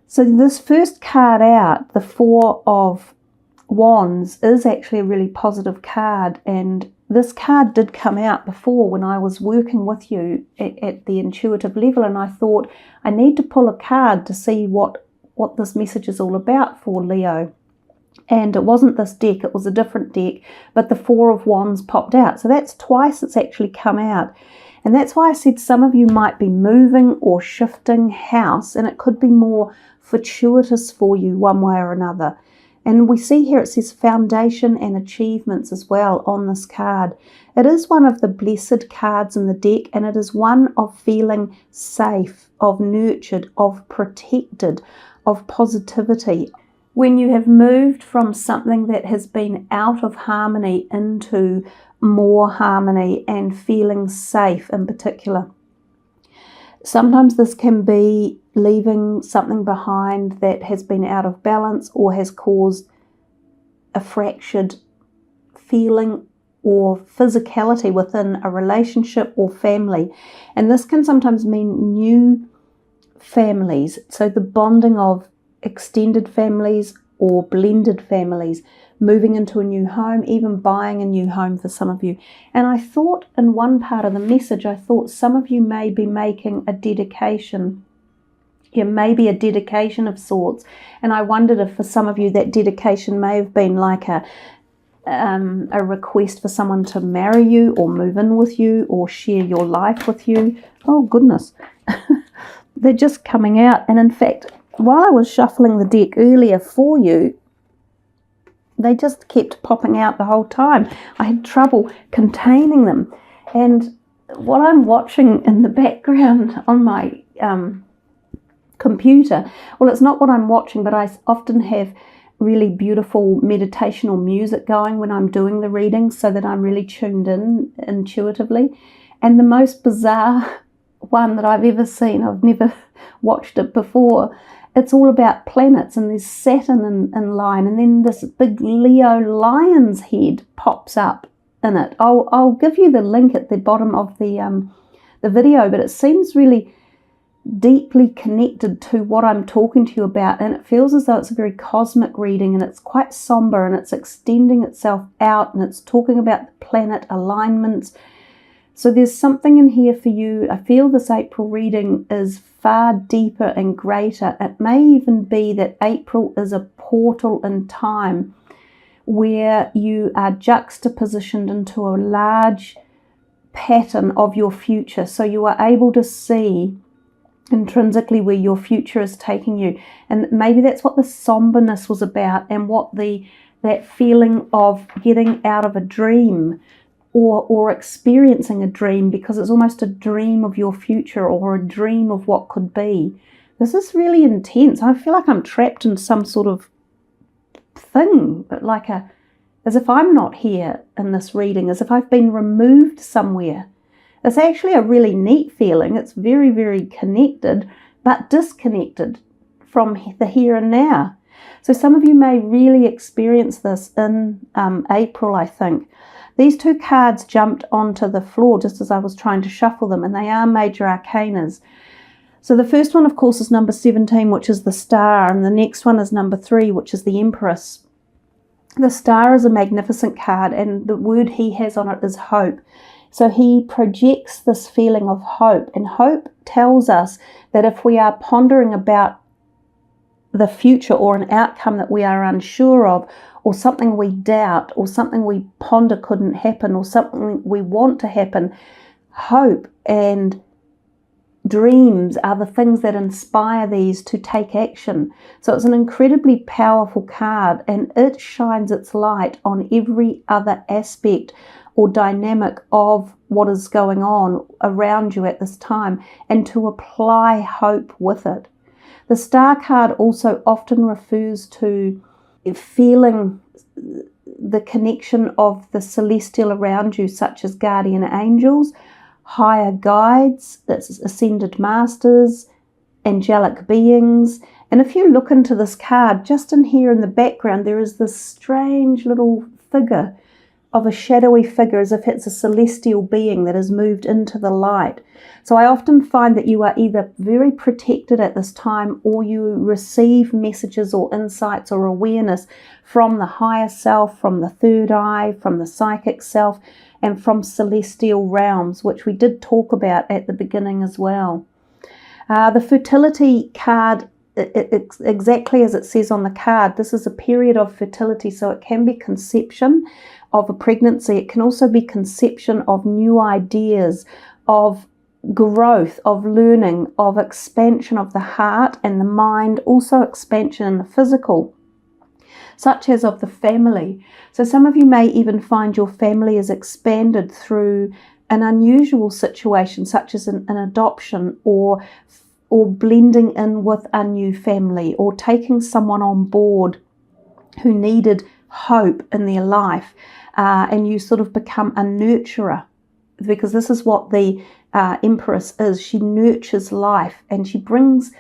So this first card out, the Four of Wands, is actually a really positive card, and this card did come out before when I was working with you at the intuitive level, and I thought I need to pull a card to see what this message is all about for Leo. And it wasn't this deck, it was a different deck, but the Four of Wands popped out. So that's twice it's actually come out. And that's why I said some of you might be moving or shifting house, and it could be more fortuitous for you one way or another. And we see here it says foundation and achievements as well on this card. It is one of the blessed cards in the deck, and it is one of feeling safe, of nurtured, of protected, of positivity. When you have moved from something that has been out of harmony into more harmony and feeling safe in particular. Sometimes this can be leaving something behind that has been out of balance or has caused a fractured feeling or physicality within a relationship or family. And this can sometimes mean new families. So the bonding of extended families or blended families, moving into a new home, even buying a new home for some of you. And I thought in one part of the message, I thought some of you may be making a dedication. It may be a dedication of sorts. And I wondered if for some of you that dedication may have been like a request for someone to marry you or move in with you or share your life with you. Oh goodness. They're just coming out. And in fact, while I was shuffling the deck earlier for you, they just kept popping out the whole time. I had trouble containing them. And what I'm watching in the background on my computer, well, it's not what I'm watching, but I often have really beautiful meditational music going when I'm doing the readings so that I'm really tuned in intuitively. And the most bizarre one that I've ever seen, I've never watched it before, it's all about planets, and there's Saturn in line, and then this big Leo lion's head pops up in it. I'll give you the link at the bottom of the video, but it seems really deeply connected to what I'm talking to you about, and it feels as though it's a very cosmic reading, and it's quite somber, and it's extending itself out, and it's talking about the planet alignments. So there's something in here for you. I feel this April reading is far deeper and greater. It may even be that April is a portal in time where you are juxtapositioned into a large pattern of your future. So you are able to see intrinsically where your future is taking you. And maybe that's what the somberness was about, and what that feeling of getting out of a dream or experiencing a dream, because it's almost a dream of your future or a dream of what could be. This is really intense. I feel like I'm trapped in some sort of thing, but as if I'm not here in this reading, as if I've been removed somewhere. It's actually a really neat feeling. It's very, very connected, but disconnected from the here and now. So some of you may really experience this in April, I think. These two cards jumped onto the floor just as I was trying to shuffle them, and they are major arcanas. So the first one, of course, is number 17, which is the Star, and the next one is number 3, which is the Empress. The Star is a magnificent card, and the word he has on it is hope. So he projects this feeling of hope, and hope tells us that if we are pondering about the future or an outcome that we are unsure of, or something we doubt, or something we ponder couldn't happen, or something we want to happen, hope and dreams are the things that inspire these to take action. So it's an incredibly powerful card, and it shines its light on every other aspect or dynamic of what is going on around you at this time, and to apply hope with it. The Star card also often refers to feeling the connection of the celestial around you, such as guardian angels, higher guides, that's ascended masters, angelic beings. And if you look into this card, just in here in the background, there is this strange little figure of a shadowy figure, as if it's a celestial being that has moved into the light. So I often find that you are either very protected at this time, or you receive messages or insights or awareness from the higher self, from the third eye, from the psychic self, and from celestial realms, which we did talk about at the beginning as well. The fertility card, exactly as it says on the card, this is a period of fertility, so it can be conception of a pregnancy. It can also be conception of new ideas, of growth, of learning, of expansion of the heart and the mind, also expansion in the physical, such as of the family. So some of you may even find your family is expanded through an unusual situation, such as an adoption, or blending in with a new family, or taking someone on board who needed hope in their life, and you sort of become a nurturer, because this is what the Empress is. She nurtures life, and she brings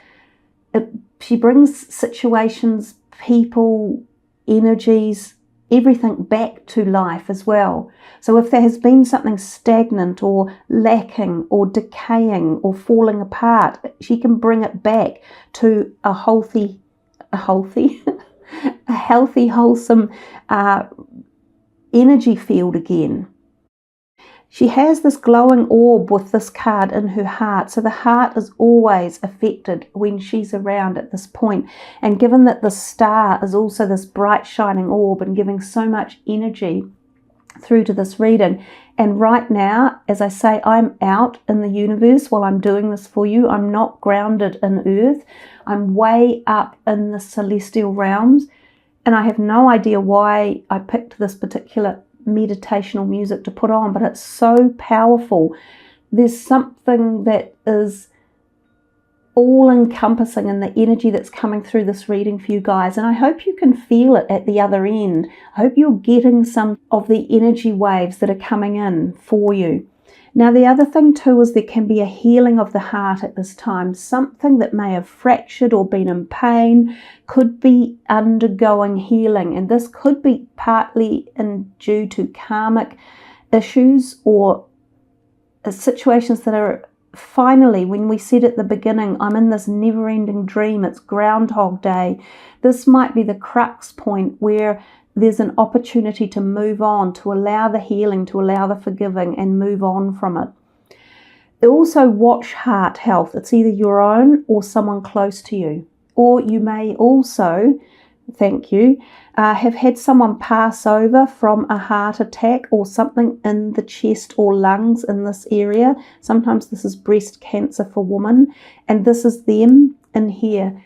situations, people, energies, everything back to life as well. So if there has been something stagnant or lacking or decaying or falling apart, she can bring it back to a healthy, wholesome energy field again. She has this glowing orb with this card in her heart. So the heart is always affected when she's around at this point. And given that the star is also this bright shining orb and giving so much energy through to this reading. And right now, as I say, I'm out in the universe while I'm doing this for you. I'm not grounded in earth. I'm way up in the celestial realms. And I have no idea why I picked this particular meditational music to put on, but it's so powerful. There's something that is all-encompassing in the energy that's coming through this reading for you guys, and I hope you can feel it at the other end. I hope you're getting some of the energy waves that are coming in for you. Now, the other thing too is there can be a healing of the heart at this time. Something that may have fractured or been in pain could be undergoing healing, and this could be partly due to karmic issues or situations that are finally, when we said at the beginning, I'm in this never-ending dream, it's Groundhog Day. This might be the crux point where there's an opportunity to move on, to allow the healing, to allow the forgiving and move on from it. Also watch heart health. It's either your own or someone close to you. Or you may also, thank you, have had someone pass over from a heart attack or something in the chest or lungs in this area. Sometimes this is breast cancer for women, and this is them in here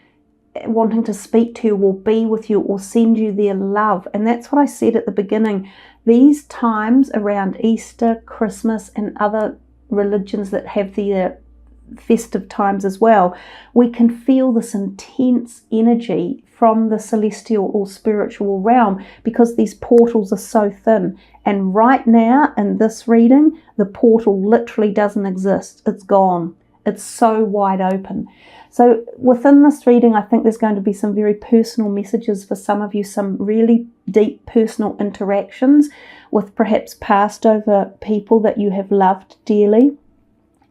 wanting to speak to you or be with you or send you their love. And that's what I said at the beginning. These times around Easter, Christmas, and other religions that have their festive times as well, we can feel this intense energy from the celestial or spiritual realm because these portals are so thin. And right now in this reading, the portal literally doesn't exist. It's gone. It's so wide open. So within this reading, I think there's going to be some very personal messages for some of you, some really deep personal interactions with perhaps passed over people that you have loved dearly.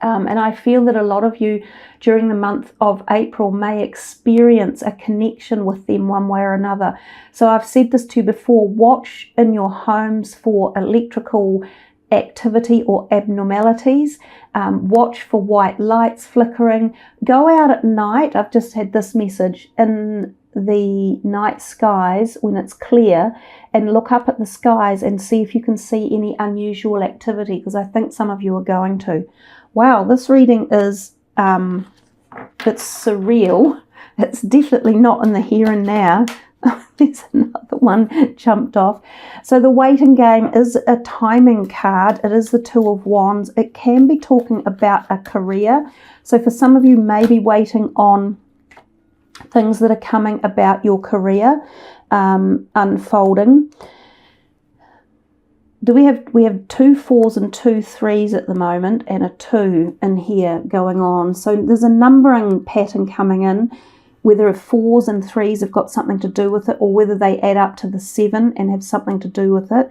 And I feel that a lot of you during the month of April may experience a connection with them one way or another. So I've said this to you before, watch in your homes for electrical activity or abnormalities. Watch for white lights flickering. Go out at night. I've just had this message in the night skies when it's clear, and look up at the skies and see if you can see any unusual activity, because I think some of you are going to. Wow, this reading is it's surreal. It's definitely not in the here and now. There's another one jumped off. So the waiting game is a timing card. It is the Two of Wands. It can be talking about a career. So for some of you, maybe waiting on things that are coming about your career unfolding. We have 2 4s and 2 3s at the moment, and a 2 in here going on. So there's a numbering pattern coming in, whether 4s and 3s have got something to do with it, or whether they add up to the 7 and have something to do with it.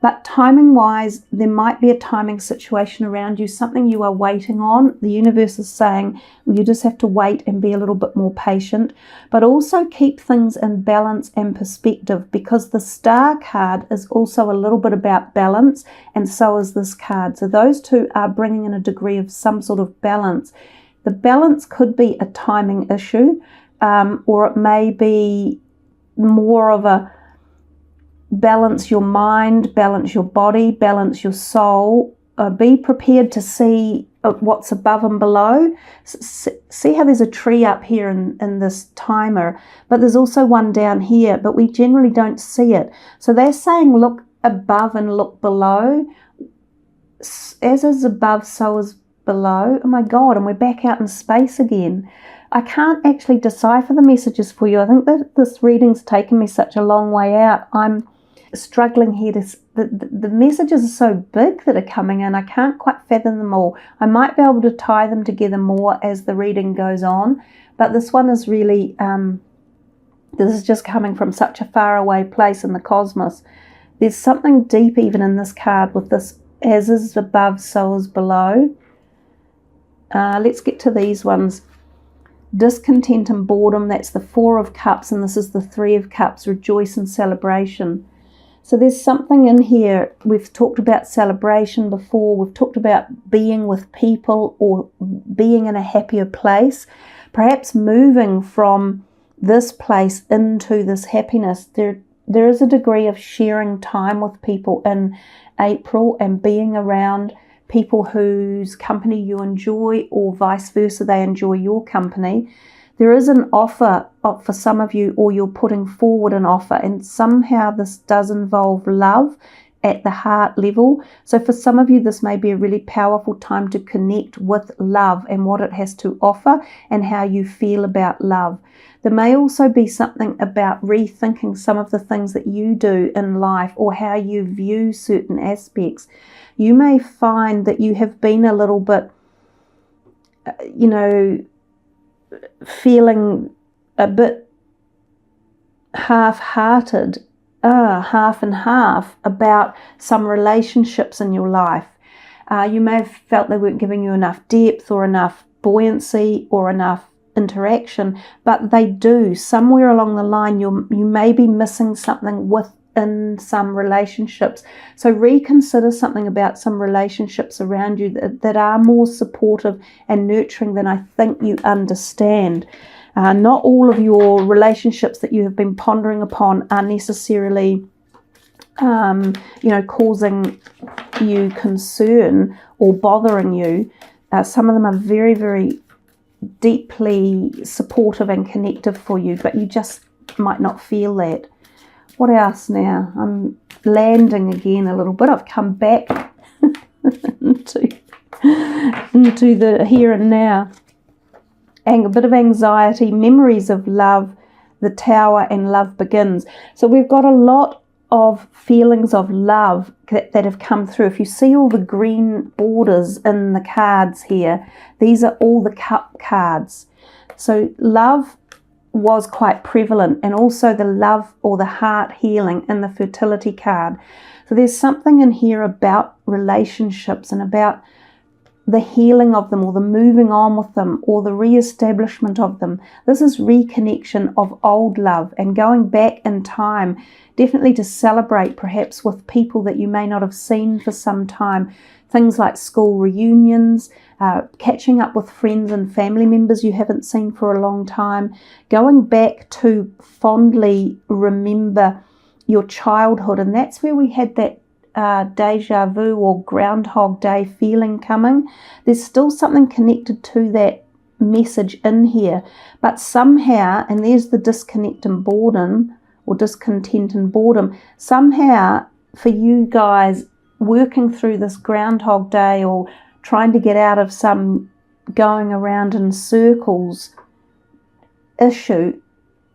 But timing wise, there might be a timing situation around you, something you are waiting on. The universe is saying, well, you just have to wait and be a little bit more patient, but also keep things in balance and perspective, because the Star card is also a little bit about balance, and so is this card. So those two are bringing in a degree of some sort of balance. The balance could be a timing issue, or it may be more of a balance your mind, balance your body, balance your soul. Be prepared to see what's above and below. See how there's a tree up here in this timer, but there's also one down here, but we generally don't see it. So they're saying look above and look below. As is above, so is below. Oh my God, and we're back out in space again. I can't actually decipher the messages for you. I think that this reading's taken me such a long way out. I'm struggling here to the messages are so big that are coming in. I can't quite fathom them all. I might be able to tie them together more as the reading goes on, but this one is really this is just coming from such a far away place in the cosmos. There's something deep even in this card with this, as is above, so is below. Let's get to these ones. Discontent and boredom, that's the Four of Cups, and this is the Three of Cups, rejoice and celebration. So there's something in here. We've talked about celebration before. We've talked about being with people or being in a happier place. Perhaps moving from this place into this happiness. There is a degree of sharing time with people in April and being around people whose company you enjoy, or vice versa, they enjoy your company. There is an offer for some of you, or you're putting forward an offer, and somehow this does involve love at the heart level. So for some of you, this may be a really powerful time to connect with love and what it has to offer and how you feel about love. There may also be something about rethinking some of the things that you do in life or how you view certain aspects. You may find that you have been a little bit, feeling a bit half-hearted, half and half about some relationships in your life. You may have felt they weren't giving you enough depth or enough buoyancy or enough interaction, but they do. Somewhere along the line, you may be missing something within some relationships. So reconsider something about some relationships around you that are more supportive and nurturing than I think you understand. Not all of your relationships that you have been pondering upon are necessarily causing you concern or bothering you. Some of them are very, very deeply supportive and connective for you, but you just might not feel that. What else now? I'm landing again a little bit. I've come back into the here and now. And a bit of anxiety, memories of love, the Tower, and love begins. So we've got a lot of feelings of love that have come through. If you see all the green borders in the cards here, these are all the cup cards. So love was quite prevalent, and also the love or the heart healing in the fertility card. So there's something in here about relationships and about the healing of them, or the moving on with them, or the re-establishment of them. This is reconnection of old love and going back in time, definitely to celebrate perhaps with people that you may not have seen for some time. Things like school reunions, catching up with friends and family members you haven't seen for a long time, going back to fondly remember your childhood. And that's where we had that deja vu or Groundhog Day feeling coming. There's still something connected to that message in here, but somehow, and there's the disconnect and boredom, or discontent and boredom, somehow for you guys working through this Groundhog Day or trying to get out of some going around in circles issue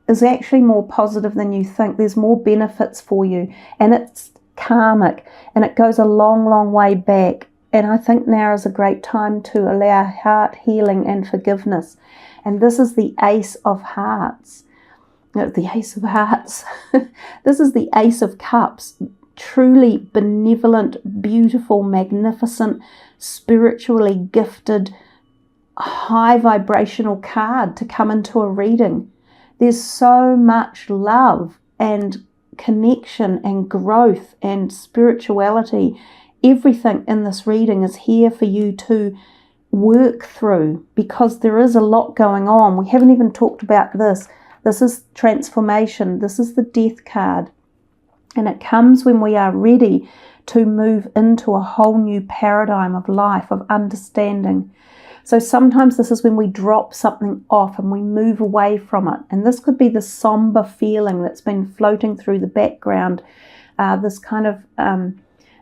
is actually more positive than you think. There's more benefits for you, and it's karmic, and it goes a long, long way back. And I think now is a great time to allow heart healing and forgiveness. And this is the Ace of Hearts. No, the Ace of Hearts. This is the Ace of Cups. truly benevolent, beautiful, magnificent, spiritually gifted, high vibrational card to come into a reading. There's so much love and connection and growth and spirituality. Everything in this reading is here for you to work through, because there is a lot going on. We haven't even talked about this. This is transformation. This is the Death card. And it comes when we are ready to move into a whole new paradigm of life, of understanding. So sometimes this is when we drop something off and we move away from it. And this could be the somber feeling that's been floating through the background, this kind of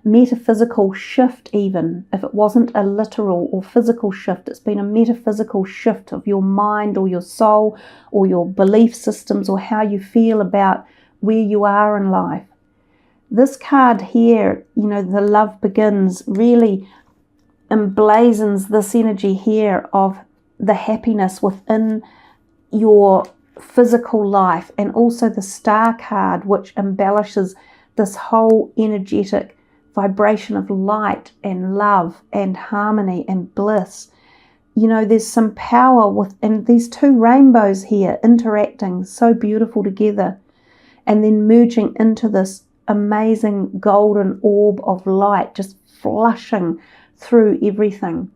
metaphysical shift, even if it wasn't a literal or physical shift. It's been a metaphysical shift of your mind or your soul or your belief systems or how you feel about where you are in life. This card here, you know, the Love Begins, really emblazons this energy here of the happiness within your physical life, and also the Star card, which embellishes this whole energetic vibration of light and love and harmony and bliss. You know, there's some power within these two rainbows here interacting so beautiful together, and then merging into this amazing golden orb of light just flushing through everything.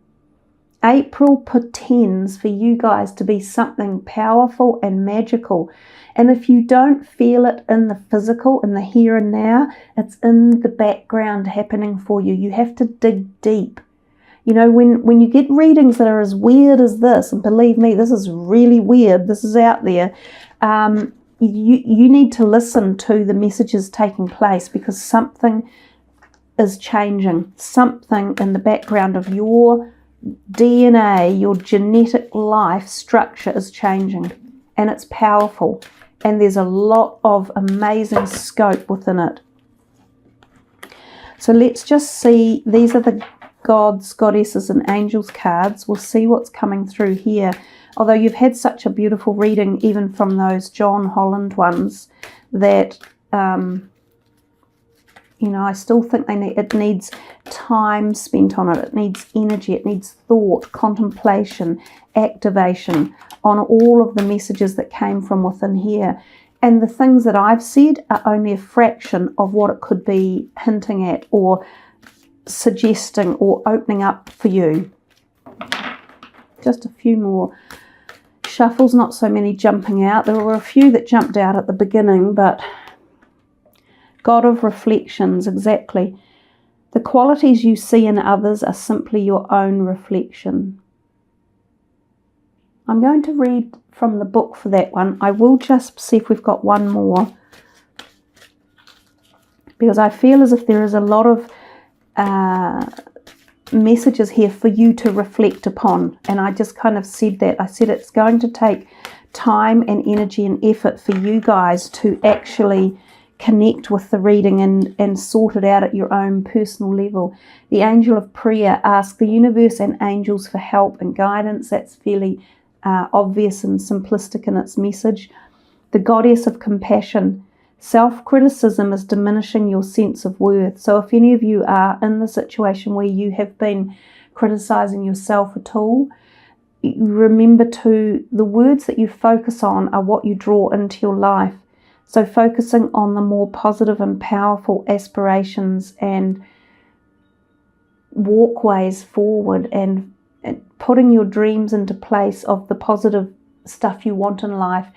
April portends for you guys to be something powerful and magical. And if you don't feel it in the physical, in the here and now, it's in the background happening for you. You have to dig deep. You know, when you get readings that are as weird as this, and believe me, this is really weird, this is out there, you need to listen to the messages taking place, because something is changing. Something in the background of your DNA, your genetic life structure is changing, and it's powerful, and there's a lot of amazing scope within it. So let's just see. These are the gods, goddesses and angels cards. We'll see what's coming through here. Although you've had such a beautiful reading even from those John Holland ones, that you know, I still think it needs time spent on it. It needs energy. It needs thought, contemplation, activation on all of the messages that came from within here. And the things that I've said are only a fraction of what it could be hinting at or suggesting or opening up for you. Just a few more shuffles, not so many jumping out. There were a few that jumped out at the beginning, but God of reflections, exactly. The qualities you see in others are simply your own reflection. I'm going to read from the book for that one. I will just see if we've got one more, because I feel as if there is a lot of messages here for you to reflect upon. And I just kind of said that. I said it's going to take time and energy and effort for you guys to actually connect with the reading and sort it out at your own personal level. The angel of prayer asks the universe and angels for help and guidance. That's fairly obvious and simplistic in its message. The goddess of compassion. Self-criticism is diminishing your sense of worth. So if any of you are in the situation where you have been criticizing yourself at all, remember the words that you focus on are what you draw into your life. So focusing on the more positive and powerful aspirations and walkways forward, and putting your dreams into place of the positive stuff you want in life.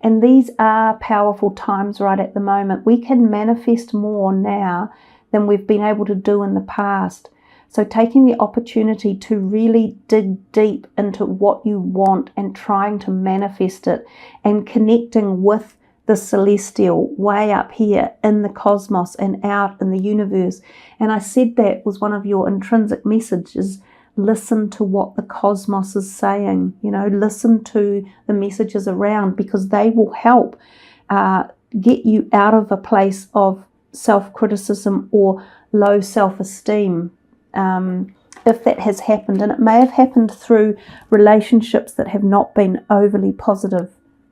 And these are powerful times right at the moment. We can manifest more now than we've been able to do in the past. So taking the opportunity to really dig deep into what you want and trying to manifest it, and connecting with the celestial way up here in the cosmos and out in the universe. And I said that was one of your intrinsic messages. Listen to what the cosmos is saying, you know, listen to the messages around, because they will help get you out of a place of self-criticism or low self-esteem, if that has happened. And it may have happened through relationships that have not been overly positive.